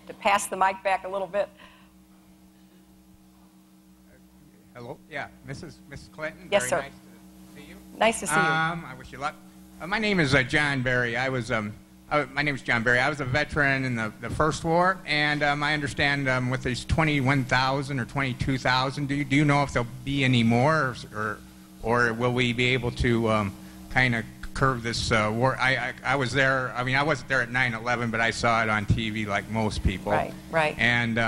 to pass the mic back a little bit. Hello? Yeah, Mrs. Clinton? Yes, Very sir. nice to see you. Nice to see you. I wish you luck. My name is John Berry. My name is John Berry. I was a veteran in the First War, and I understand with these 21,000 or 22,000, do you know if there'll be any more, or will we be able to kind of curve this war? I was there. I mean, I wasn't there at 9/11, but I saw it on TV like most people. Right, right. And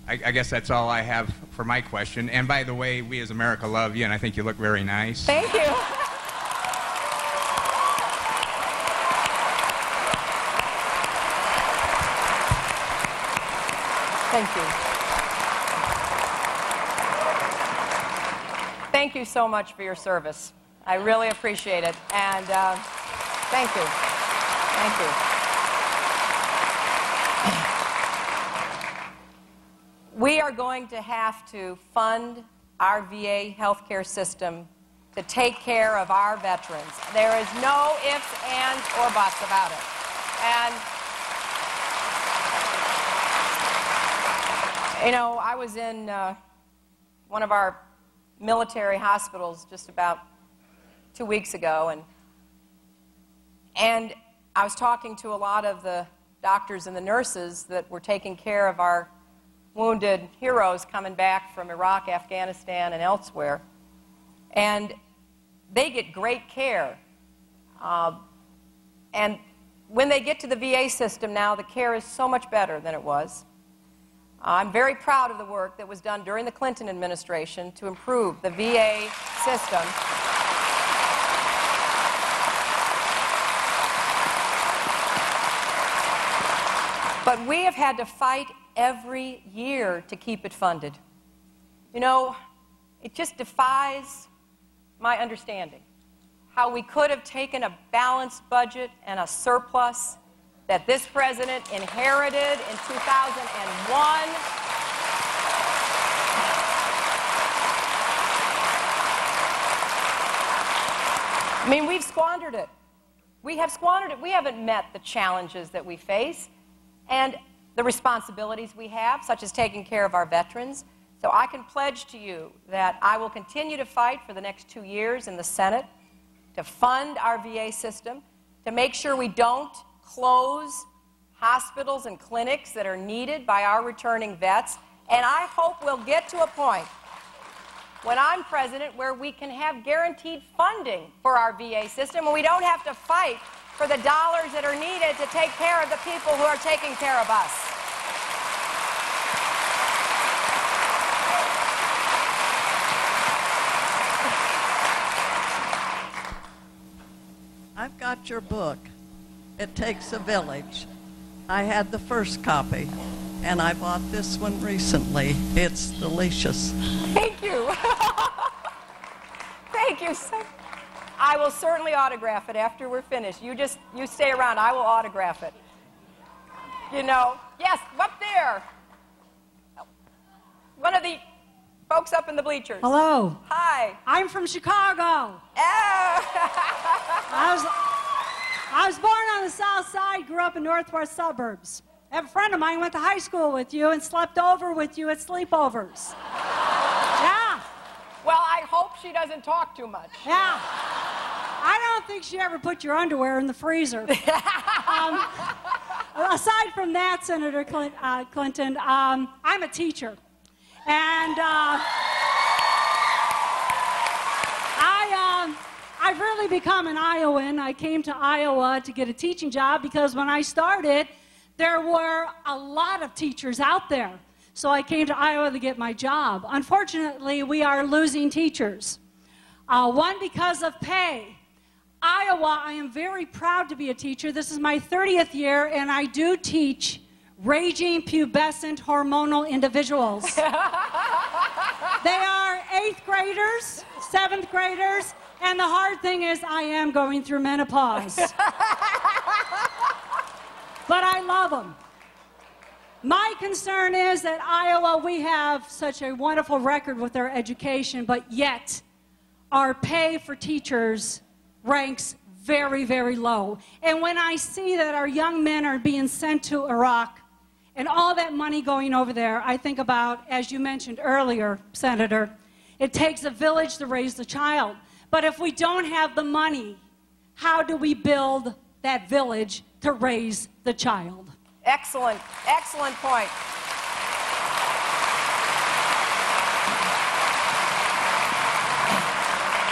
I guess that's all I have for my question. And by the way, we as America love you, and I think you look very nice. Thank you. Thank you. Thank you so much for your service. I really appreciate it. And thank you. Thank you. We are going to have to fund our VA healthcare system to take care of our veterans. There is no ifs, ands, or buts about it. And you know, I was in one of our military hospitals just about 2 weeks ago, and I was talking to a lot of the doctors and the nurses that were taking care of our wounded heroes coming back from Iraq, Afghanistan, and elsewhere. And they get great care. And when they get to the VA system now, the care is so much better than it was. I'm very proud of the work that was done during the Clinton administration to improve the VA system. But we have had to fight every year to keep it funded. You know, it just defies my understanding how we could have taken a balanced budget and a surplus that this president inherited in 2001. I mean, we've squandered it. We have squandered it. We haven't met the challenges that we face and the responsibilities we have, such as taking care of our veterans. So I can pledge to you that I will continue to fight for the next 2 years in the Senate to fund our VA system, to make sure we don't close hospitals and clinics that are needed by our returning vets. And I hope we'll get to a point when I'm president where we can have guaranteed funding for our VA system and we don't have to fight for the dollars that are needed to take care of the people who are taking care of us. I've got your book. It Takes a Village. I had the first copy, and I bought this one recently. It's delicious. Thank you. Thank you. I will certainly autograph it after we're finished. You stay around. I will autograph it. You know, yes, up there. One of the folks up in the bleachers. Hello. Hi. I'm from Chicago. Oh. I was born on the south side, grew up in northwest suburbs. I have a friend of mine who went to high school with you and slept over with you at sleepovers. Yeah. Well, I hope she doesn't talk too much. Yeah. I don't think she ever put your underwear in the freezer. Aside from that, Senator Clinton, I'm a teacher. And I've really become an Iowan. I came to Iowa to get a teaching job because when I started, there were a lot of teachers out there. So I came to Iowa to get my job. Unfortunately, we are losing teachers. One, because of pay. Iowa, I am very proud to be a teacher. This is my 30th year, and I do teach raging, pubescent, hormonal individuals. They are 8th graders, 7th graders, and the hard thing is I am going through menopause. But I love them. My concern is that Iowa, we have such a wonderful record with our education, but yet our pay for teachers ranks very, very low. And when I see that our young men are being sent to Iraq And all that money going over there, I think about, as you mentioned earlier, Senator, it takes a village to raise the child. But if we don't have the money, how do we build that village to raise the child? Excellent, excellent point.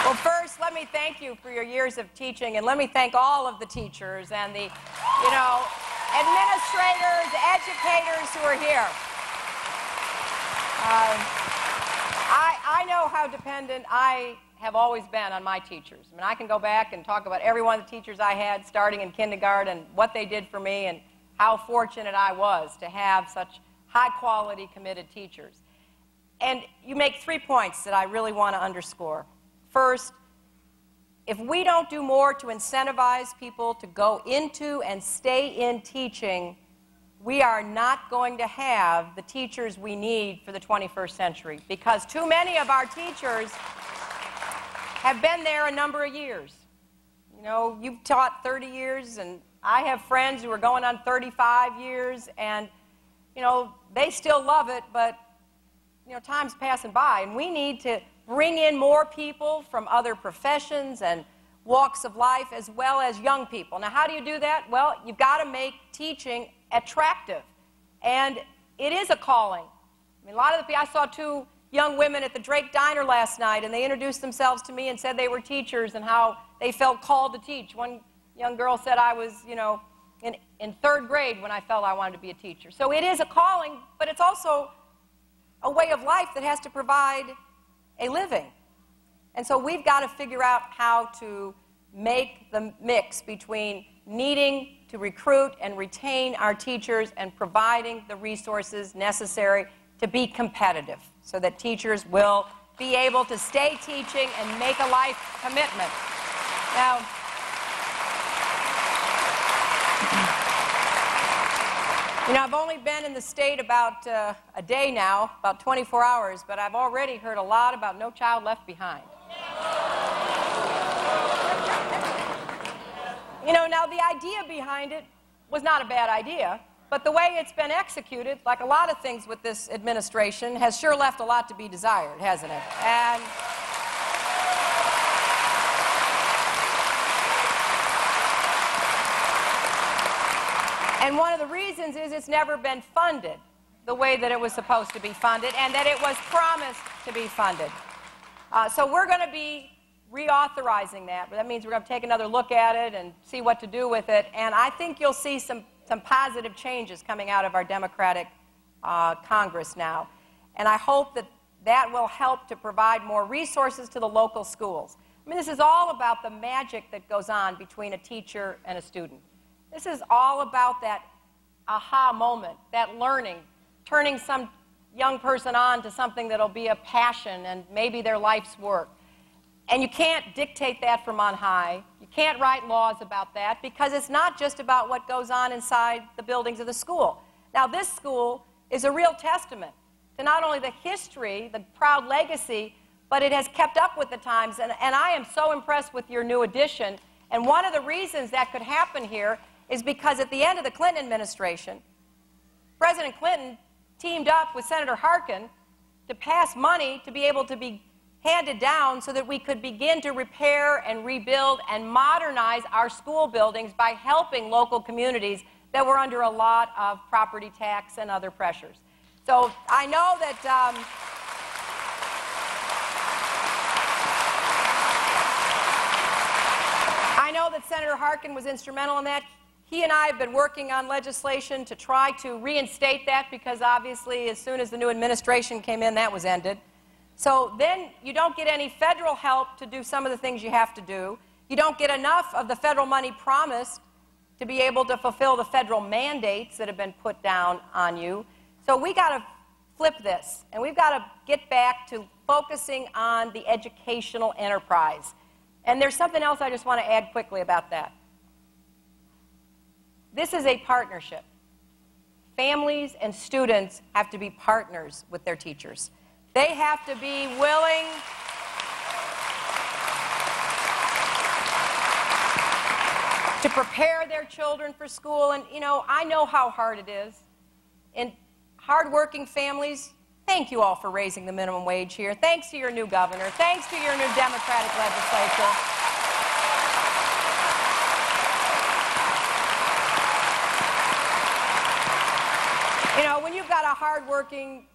Well, first, let me thank you for your years of teaching, and let me thank all of the teachers and the, administrators, educators who are here. I know how dependent I have always been on my teachers. I mean, I can go back and talk about every one of the teachers I had starting in kindergarten, what they did for me, and how fortunate I was to have such high-quality, committed teachers. And you make 3 points that I really want to underscore. First, if we don't do more to incentivize people to go into and stay in teaching, we are not going to have the teachers we need for the 21st century, because too many of our teachers have been there a number of years. You've taught 30 years, and I have friends who are going on 35 years, and, they still love it, but, time's passing by, and we need to bring in more people from other professions and walks of life, as well as young people. Now, how do you do that? Well, you've got to make teaching attractive, and it is a calling. I mean, a lot of the people, I saw 2 young women at the Drake Diner last night, and they introduced themselves to me and said they were teachers and how they felt called to teach. One young girl said, I was, in 3rd grade when I felt I wanted to be a teacher. So it is a calling, but it's also a way of life that has to provide a living. And so we've got to figure out how to make the mix between needing to recruit and retain our teachers and providing the resources necessary to be competitive so that teachers will be able to stay teaching and make a life commitment. Now, I've only been in the state about a day now, about 24 hours, but I've already heard a lot about No Child Left Behind. Now the idea behind it was not a bad idea, but the way it's been executed, like a lot of things with this administration, has sure left a lot to be desired, hasn't it? And one of the reasons is it's never been funded the way that it was supposed to be funded and that it was promised to be funded. So we're going to be reauthorizing that, but that means we're going to take another look at it and see what to do with it. And I think you'll see some positive changes coming out of our Democratic Congress now. And I hope that that will help to provide more resources to the local schools. I mean, this is all about the magic that goes on between a teacher and a student. This is all about that aha moment, that learning, turning some young person on to something that'll be a passion and maybe their life's work. And you can't dictate that from on high. You can't write laws about that because it's not just about what goes on inside the buildings of the school. Now, this school is a real testament to not only the history, the proud legacy, but it has kept up with the times. And I am so impressed with your new addition. And one of the reasons that could happen here is because at the end of the Clinton administration, President Clinton teamed up with Senator Harkin to pass money to be able to be handed down so that we could begin to repair and rebuild and modernize our school buildings by helping local communities that were under a lot of property tax and other pressures. So I know that Senator Harkin was instrumental in that. He and I have been working on legislation to try to reinstate that because obviously as soon as the new administration came in, that was ended. So then you don't get any federal help to do some of the things you have to do. You don't get enough of the federal money promised to be able to fulfill the federal mandates that have been put down on you. So we got to flip this, and we've got to get back to focusing on the educational enterprise. And there's something else I just want to add quickly about that. This is a partnership. Families and students have to be partners with their teachers. They have to be willing to prepare their children for school. And, I know how hard it is in hardworking families, thank you all for raising the minimum wage here. Thanks to your new governor. Thanks to your new Democratic legislature. You know, when you've got a hardworking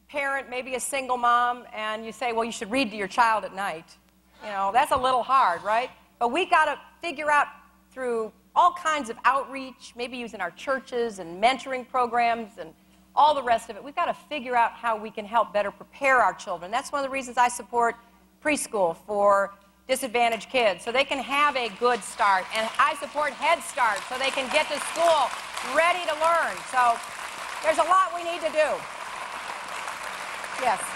parent, maybe a single mom, and you say, well, you should read to your child at night, you know, that's a little hard, right? But we got to figure out through all kinds of outreach, maybe using our churches and mentoring programs and all the rest of it. We've got to figure out how we can help better prepare our children. That's one of the reasons I support preschool for disadvantaged kids, so they can have a good start. And I support Head Start so they can get to school ready to learn. So there's a lot we need to do. Yes.